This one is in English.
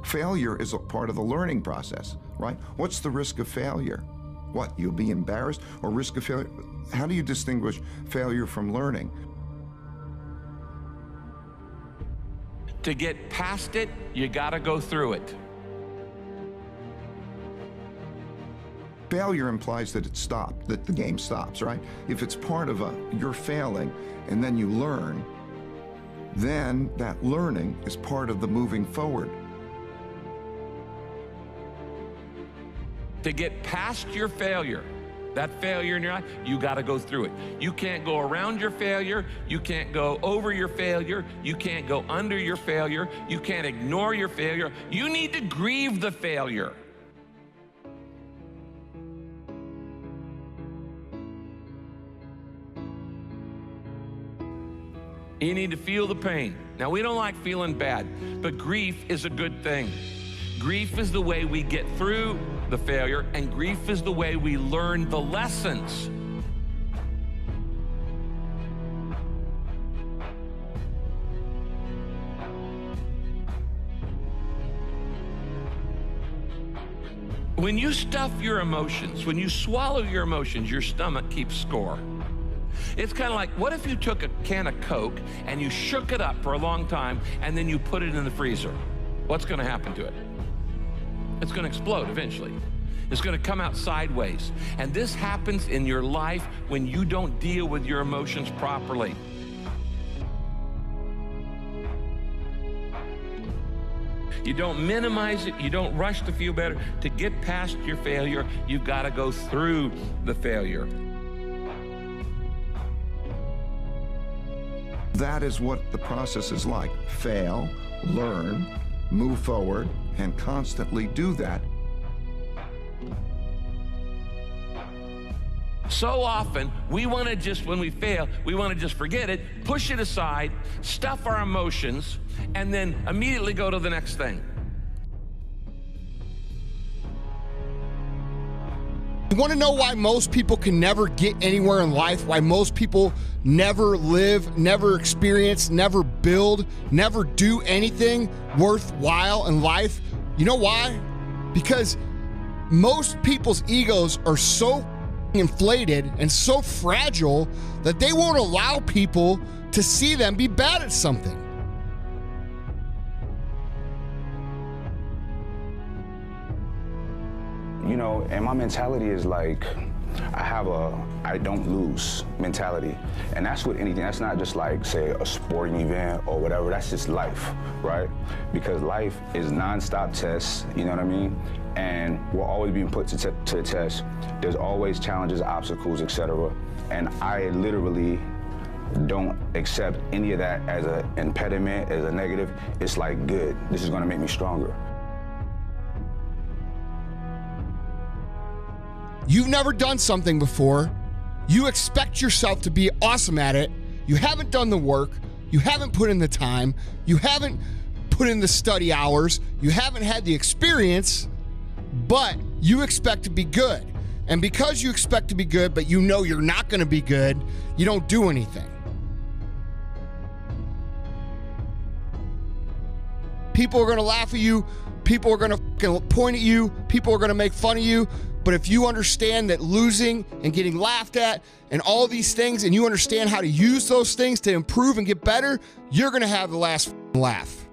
Failure is a part of the learning process, right? What's the risk of failure? What, you'll be embarrassed, or risk of failure? How do you distinguish failure from learning? To get past it, you gotta go through it. Failure implies that it stopped, that the game stops, right? If it's part of you're failing and then you learn, then that learning is part of the moving forward. To get past your failure, that failure in your life, you gotta go through it. You can't go around your failure, you can't go over your failure, you can't go under your failure, you can't ignore your failure. You need to grieve the failure. You need to feel the pain. Now, we don't like feeling bad, but grief is a good thing. Grief is the way we get through the failure, and grief is the way we learn the lessons. When you stuff your emotions, when you swallow your emotions, your stomach keeps score. It's kind of like, what if you took a can of Coke and you shook it up for a long time and then you put it in the freezer? What's going to happen to it? It's going to explode eventually. It's going to come out sideways. And this happens in your life when you don't deal with your emotions properly. You don't minimize it. You don't rush to feel better. To get past your failure, you've got to go through the failure. That is what the process is like. Fail, learn, move forward, and constantly do that. So often, we want to just, when we fail, we want to just forget it, push it aside, stuff our emotions, and then immediately go to the next thing. You want to know why most people can never get anywhere in life? Why most people never live, never experience, never build, never do anything worthwhile in life? You know why? Because most people's egos are so inflated and so fragile that they won't allow people to see them be bad at something. You know, and my mentality is like, I have a I don't lose mentality. And that's with anything. That's not just like, say, a sporting event or whatever. That's just life, right? Because life is nonstop tests, you know what I mean? And we're always being put to the test. There's always challenges, obstacles, etc. And I literally don't accept any of that as an impediment, as a negative. It's like, good, this is gonna make me stronger. You've never done something before. You expect yourself to be awesome at it. You haven't done the work. You haven't put in the time. You haven't put in the study hours. You haven't had the experience, but you expect to be good. And because you expect to be good, but you know you're not going to be good, you don't do anything. People are going to laugh at you. People are going to point at you. People are going to make fun of you. But if you understand that losing and getting laughed at and all these things, and you understand how to use those things to improve and get better, you're going to have the last laugh.